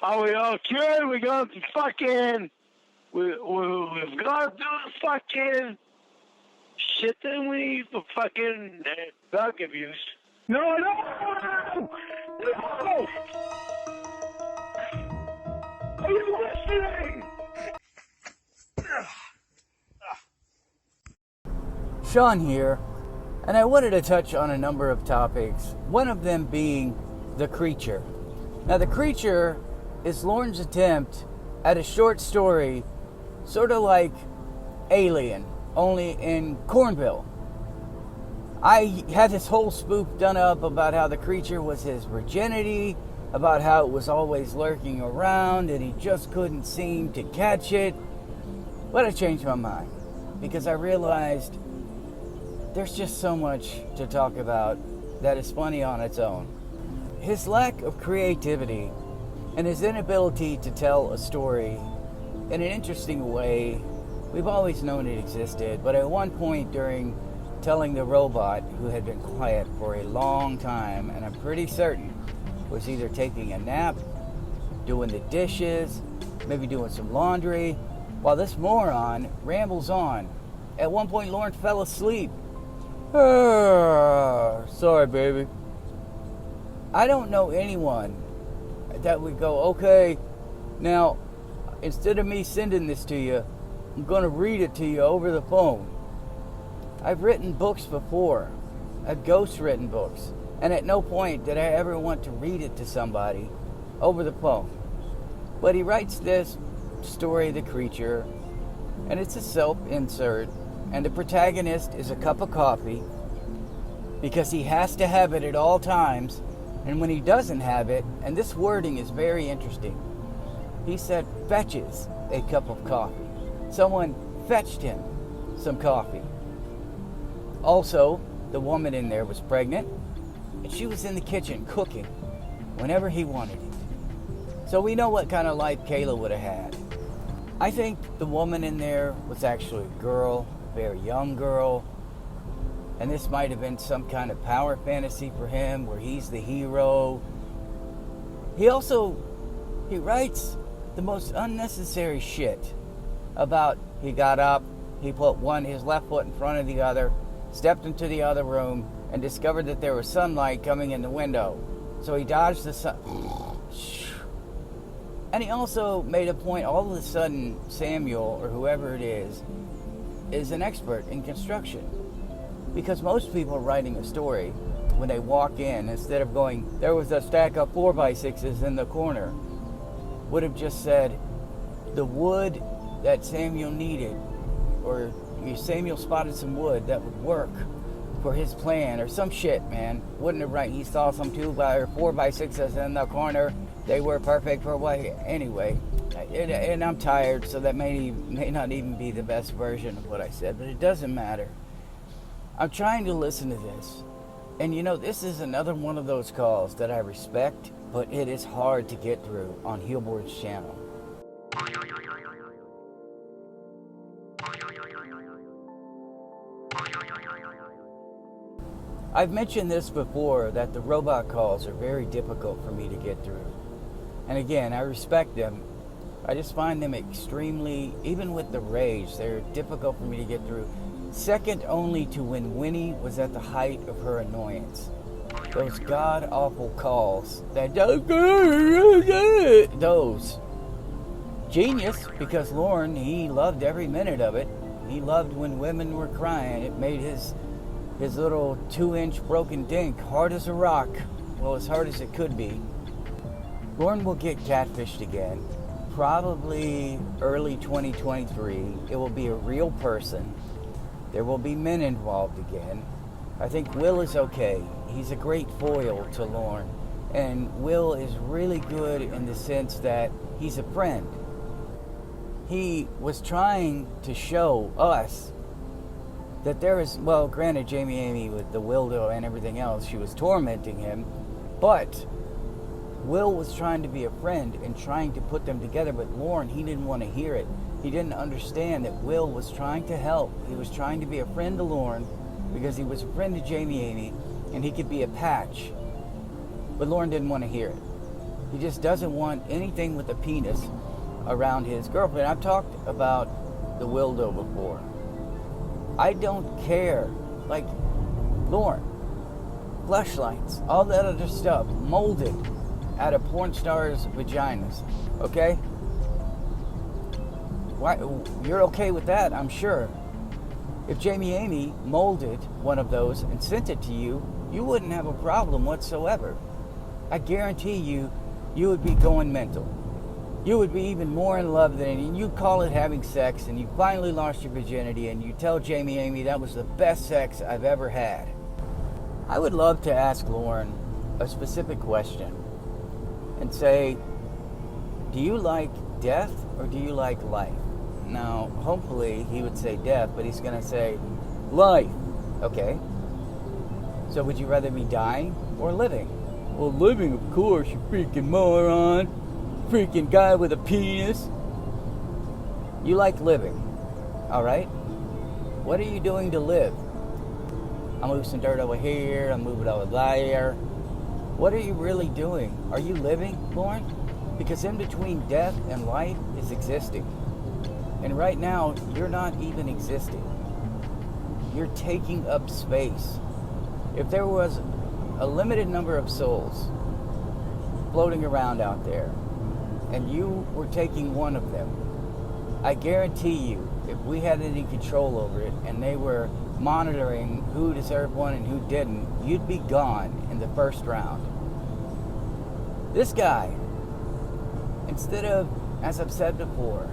Are we okay? We got to fucking... We've got to do the fucking shit that we for fucking drug abuse. No! Are you listening? Sean here, and I wanted to touch on a number of topics, one of them being The Creature. Now, The Creature is Lorne's attempt at a short story, sort of like Alien, only in Cornville. I had this whole spoof done up about how the creature was his virginity, about how it was always lurking around and he just couldn't seem to catch it. But I changed my mind because I realized there's just so much to talk about that is funny on its own. His lack of creativity and his inability to tell a story in an interesting way, we've always known it existed, but at one point during telling the robot, who had been quiet for a long time, and I'm pretty certain was either taking a nap, doing the dishes, maybe doing some laundry, while this moron rambles on. At one point, Lorne fell asleep. Sorry, baby. I don't know anyone that would go, okay, now, instead of me sending this to you, I'm going to read it to you over the phone. I've written books before. I've ghostwritten books. And at no point did I ever want to read it to somebody over the phone. But he writes this story, The Creature, and it's a self-insert. And the protagonist is a cup of coffee because he has to have it at all times. And when he doesn't have it, and this wording is very interesting, he said fetches a cup of coffee. Someone fetched him some coffee. Also, the woman in there was pregnant, and she was in the kitchen cooking whenever he wanted it. So we know what kind of life Kayla would have had. I think the woman in there was actually a girl, a very young girl, and this might have been some kind of power fantasy for him where he's the hero. He writes the most unnecessary shit about he got up, he put his left foot in front of the other, stepped into the other room, and discovered that there was sunlight coming in the window. So he dodged the sun. And he also made a point, all of a sudden, Samuel, or whoever it is an expert in construction. Because most people writing a story, when they walk in, instead of going, there was a stack of 4x6s in the corner, would have just said, the wood that Samuel needed, or Samuel spotted some wood that would work for his plan, or some shit, man. Wouldn't have right? He saw some 4x6s in the corner. They were perfect for what. Anyway, and I'm tired, so that may not even be the best version of what I said, but it doesn't matter. I'm trying to listen to this, and this is another one of those calls that I respect, but it is hard to get through on Heelboard's channel. I've mentioned this before, that the robot calls are very difficult for me to get through. And again, I respect them. I just find them extremely, even with the rage, they're difficult for me to get through. Second only to when Winnie was at the height of her annoyance. Those god-awful calls. Those. Genius, because Lorne, he loved every minute of it. He loved when women were crying. It made his little 2-inch broken dink hard as a rock. Well, as hard as it could be. Lorne will get catfished again. Probably early 2023. It will be a real person. There will be men involved again. I think Will is okay. He's a great foil to Lorne. And Will is really good in the sense that he's a friend. He was trying to show us that there is, well, granted, Jamie Amy with the Wildo and everything else, she was tormenting him, but Will was trying to be a friend and trying to put them together, but Lorne, he didn't want to hear it. He didn't understand that Will was trying to help. He was trying to be a friend to Lorne because he was a friend to Jamie Amy, and he could be a patch. But Lorne didn't want to hear it. He just doesn't want anything with a penis around his girlfriend. I've talked about the dildo before. I don't care. Like, Lorne, fleshlights, all that other stuff, molded out of porn stars' vaginas. Okay? Why, you're okay with that, I'm sure. If Jamie Amy molded one of those and sent it to you, you wouldn't have a problem whatsoever. I guarantee you, you would be going mental. You would be even more in love than any. You call it having sex, and you finally lost your virginity, and you tell Jamie Amy that was the best sex I've ever had. I would love to ask Lorne a specific question and say, do you like death or do you like life? Now, hopefully he would say death, but he's going to say life. Okay. So would you rather be dying or living? Well, living, of course, you freaking moron. Freaking guy with a penis. You like living. Alright? What are you doing to live? I'm moving some dirt over here. I'm moving over there. What are you really doing? Are you living, Lorne? Because in between death and life is existing. And right now, you're not even existing. You're taking up space. If there was a limited number of souls floating around out there, and you were taking one of them, I guarantee you, if we had any control over it, and they were monitoring who deserved one and who didn't, you'd be gone in the first round. This guy, instead of, as I've said before,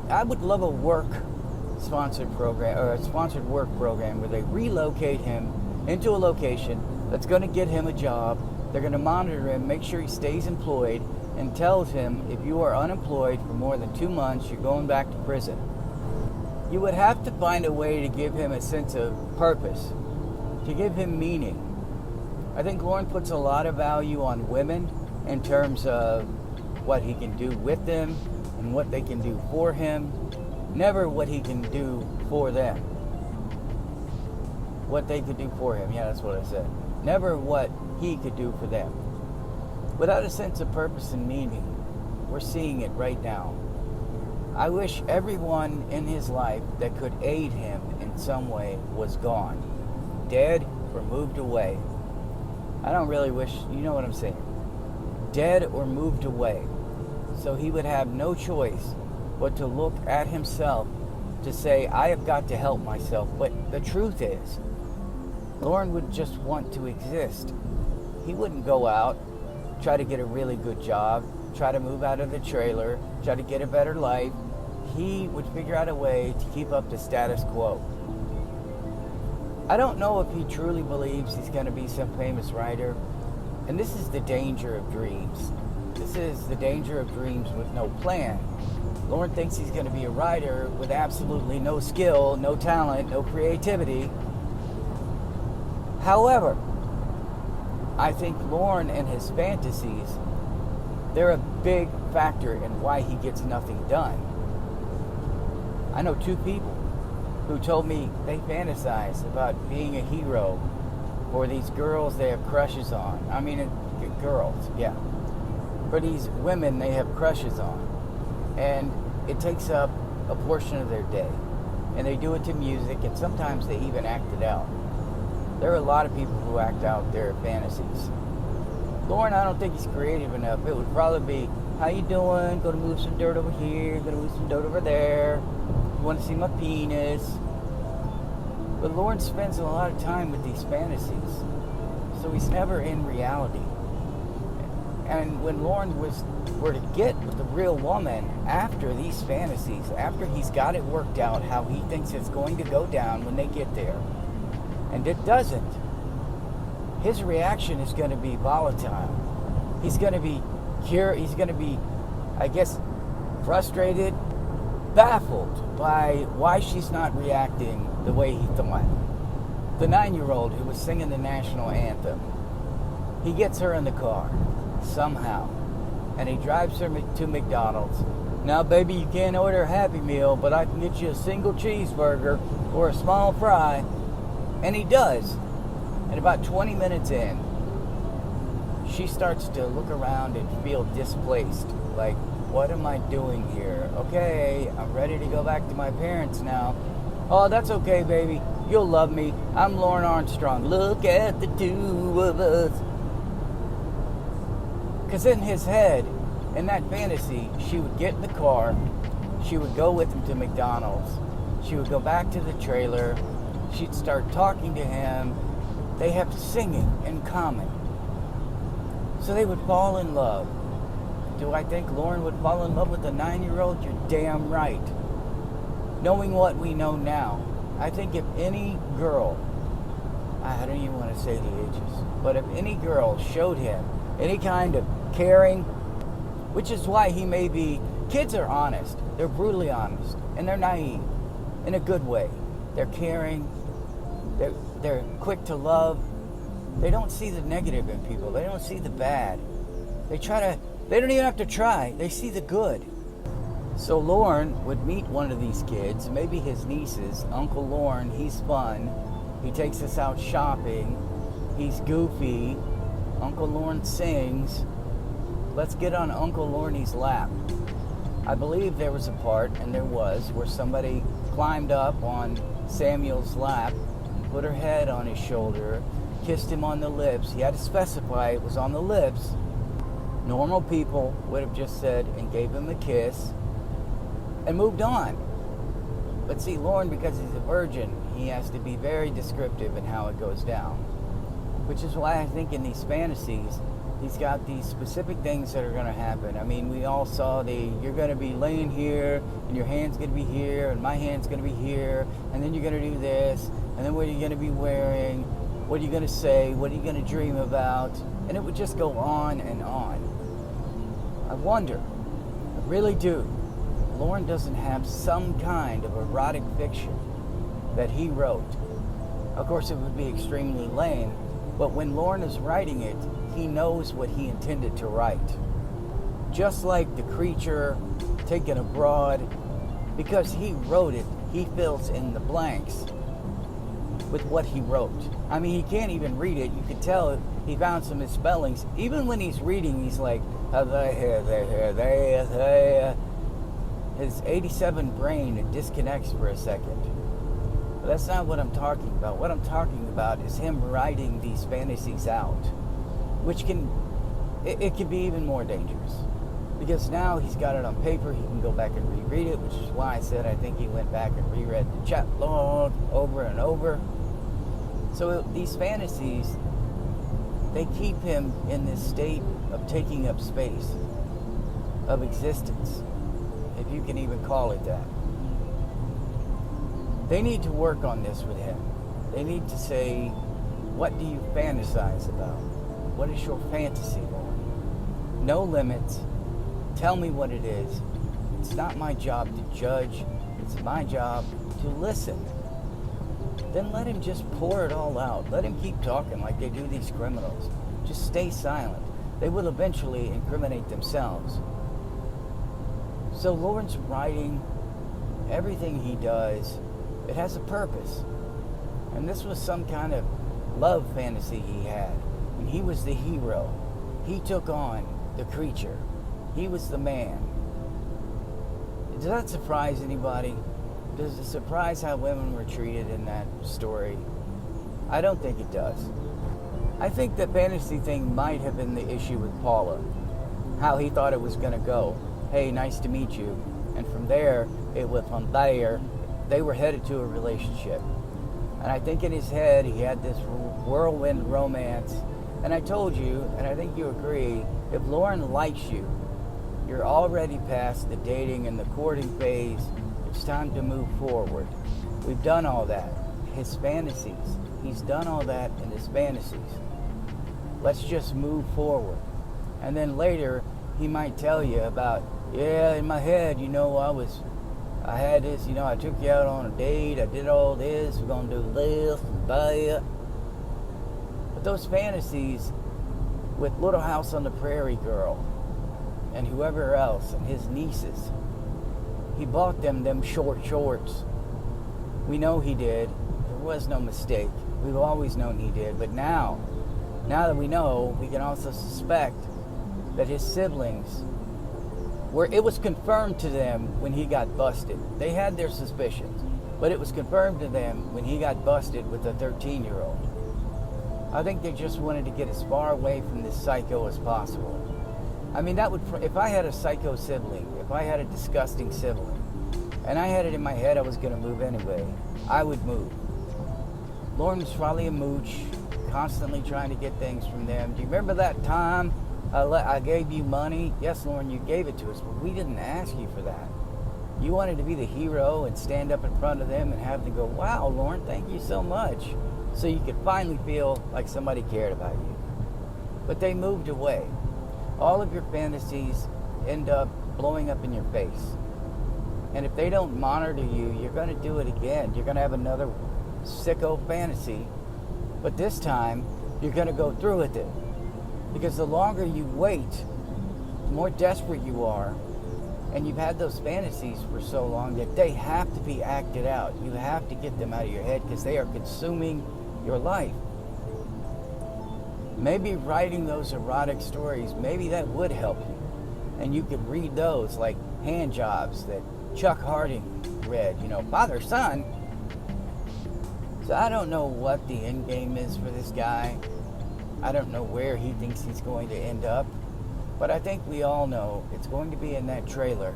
I would love a work-sponsored program, or a sponsored work program, where they relocate him into a location that's going to get him a job. They're going to monitor him, make sure he stays employed, and tells him if you are unemployed for more than 2 months, you're going back to prison. You would have to find a way to give him a sense of purpose, to give him meaning. I think Lorne puts a lot of value on women in terms of what he can do with them and what they can do for him, never what he can do for them. What they could do for him, yeah, that's what I said. Never what he could do for them. Without a sense of purpose and meaning, we're seeing it right now. I wish everyone in his life that could aid him in some way was gone, dead or moved away. I don't really wish, you know what I'm saying, dead or moved away. So he would have no choice but to look at himself to say, I have got to help myself. But the truth is, Lorne would just want to exist. He wouldn't go out, try to get a really good job, try to move out of the trailer, try to get a better life. He would figure out a way to keep up the status quo. I don't know if he truly believes he's going to be some famous writer. And this is the danger of dreams. This is the danger of dreams with no plan. Lorne thinks he's going to be a writer with absolutely no skill, no talent, no creativity. However, I think Lorne and his fantasies, they're a big factor in why he gets nothing done. I know 2 people who told me they fantasize about being a hero for these girls they have crushes on. I mean, girls, yeah. For these women they have crushes on. And it takes up a portion of their day. And they do it to music, and sometimes they even act it out. There are a lot of people who act out their fantasies. Lorne, I don't think he's creative enough. It would probably be, how you doing? Gonna move some dirt over here, gonna move some dirt over there. You wanna see my penis? But Lorne spends a lot of time with these fantasies. So he's never in reality. And when Lorne were to get with the real woman after these fantasies, after he's got it worked out how he thinks it's going to go down when they get there, and it doesn't, his reaction is going to be volatile. He's going to be I guess, frustrated, baffled by why she's not reacting the way he thought. The 9-year-old who was singing the national anthem, he gets her in the car, somehow, and he drives her to McDonald's. Now, baby, you can't order a Happy Meal, but I can get you a single cheeseburger or a small fry. And he does. And about 20 minutes in, she starts to look around and feel displaced. Like, what am I doing here? Okay, I'm ready to go back to my parents now. Oh, that's okay, baby. You'll love me. I'm Lorne Armstrong. Look at the two of us. Because in his head, in that fantasy, she would get in the car. She would go with him to McDonald's. She would go back to the trailer. She'd start talking to him. They have singing in common. So they would fall in love. Do I think Lorne would fall in love with a 9-year-old? You're damn right. Knowing what we know now, I think if any girl, I don't even want to say the ages, but if any girl showed him any kind of caring, which is why he may be, kids are honest, they're brutally honest, and they're naive, in a good way. They're caring, they're quick to love, they don't see the negative in people, they don't see the bad. They don't even have to try, they see the good. So Lorne would meet one of these kids, maybe his nieces. Uncle Lorne, he's fun. He takes us out shopping. He's goofy. Uncle Lorne sings. Let's get on Uncle Lorne's lap. I believe there was a part, and there was, where somebody climbed up on Samuel's lap, put her head on his shoulder, kissed him on the lips. He had to specify it was on the lips. Normal people would have just said and gave him a kiss and moved on. But see, Lorne, because he's a virgin, he has to be very descriptive in how it goes down. Which is why I think in these fantasies, he's got these specific things that are going to happen. I mean, we all saw you're going to be laying here, and your hand's going to be here, and my hand's going to be here, and then you're going to do this, and then what are you going to be wearing? What are you going to say? What are you going to dream about? And it would just go on and on. I wonder, I really do, Lorne doesn't have some kind of erotic fiction that he wrote. Of course, it would be extremely lame, but when Lorne is writing it, he knows what he intended to write. Just like the creature taken abroad, because he wrote it, he fills in the blanks with what he wrote. I mean, he can't even read it. You can tell he found some misspellings. Even when he's reading, he's like, his 87 brain, it disconnects for a second. But that's not what I'm talking about. What I'm talking about is him writing these fantasies out, which it can be even more dangerous. Because now he's got it on paper, he can go back and reread it, which is why I said I think he went back and reread the chat log over and over. So these fantasies, they keep him in this state of taking up space, of existence, if you can even call it that. They need to work on this with him. They need to say, what do you fantasize about? What is your fantasy, Lorne? No limits. Tell me what it is. It's not my job to judge. It's my job to listen. Then let him just pour it all out. Let him keep talking like they do these criminals. Just stay silent. They will eventually incriminate themselves. So Lorne's writing, everything he does, it has a purpose. And this was some kind of love fantasy he had. And he was the hero. He took on the creature. He was the man. Does that surprise anybody? Does it surprise how women were treated in that story? I don't think it does. I think the fantasy thing might have been the issue with Paula. How he thought it was going to go. Hey, nice to meet you. And from there, they were headed to a relationship. And I think in his head, he had this whirlwind romance. And I told you, and I think you agree, if Lorne likes you, you're already past the dating and the courting phase. It's time to move forward. We've done all that. His fantasies. He's done all that in his fantasies. Let's just move forward. And then later, he might tell you about, yeah, in my head, I had this, I took you out on a date, I did all this, we're going to do this and that. But those fantasies with Little House on the Prairie Girl and whoever else and his nieces, he bought them short shorts. We know he did. There was no mistake. We've always known he did. But now Now that we know, we can also suspect that his siblings it was confirmed to them when he got busted. They had their suspicions, but it was confirmed to them when he got busted with a 13-year-old. I think they just wanted to get as far away from this psycho as possible. I mean, if I had a psycho sibling, if I had a disgusting sibling, and I had it in my head I was going to move anyway, I would move. Lorne was probably a mooch, constantly trying to get things from them. Do you remember that time I gave you money? Yes, Lorne, you gave it to us, but we didn't ask you for that. You wanted to be the hero and stand up in front of them and have them go, wow, Lorne, thank you so much. So you could finally feel like somebody cared about you. But they moved away. All of your fantasies end up blowing up in your face. And if they don't monitor you, you're going to do it again. You're going to have another sicko fantasy. But this time, you're going to go through with it. Because the longer you wait, the more desperate you are. And you've had those fantasies for so long that they have to be acted out. You have to get them out of your head because they are consuming your life. Maybe writing those erotic stories, maybe that would help you. And you could read those like hand jobs that Chuck Harding read, father, son. So I don't know what the end game is for this guy. I don't know where he thinks he's going to end up. But I think we all know it's going to be in that trailer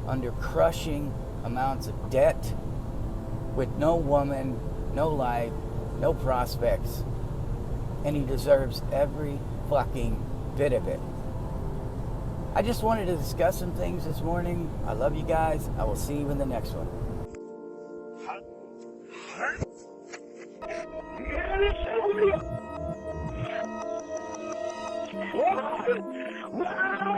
under crushing amounts of debt with no woman, no life, no prospects. And he deserves every fucking bit of it. I just wanted to discuss some things this morning. I love you guys. I will see you in the next one. Wow.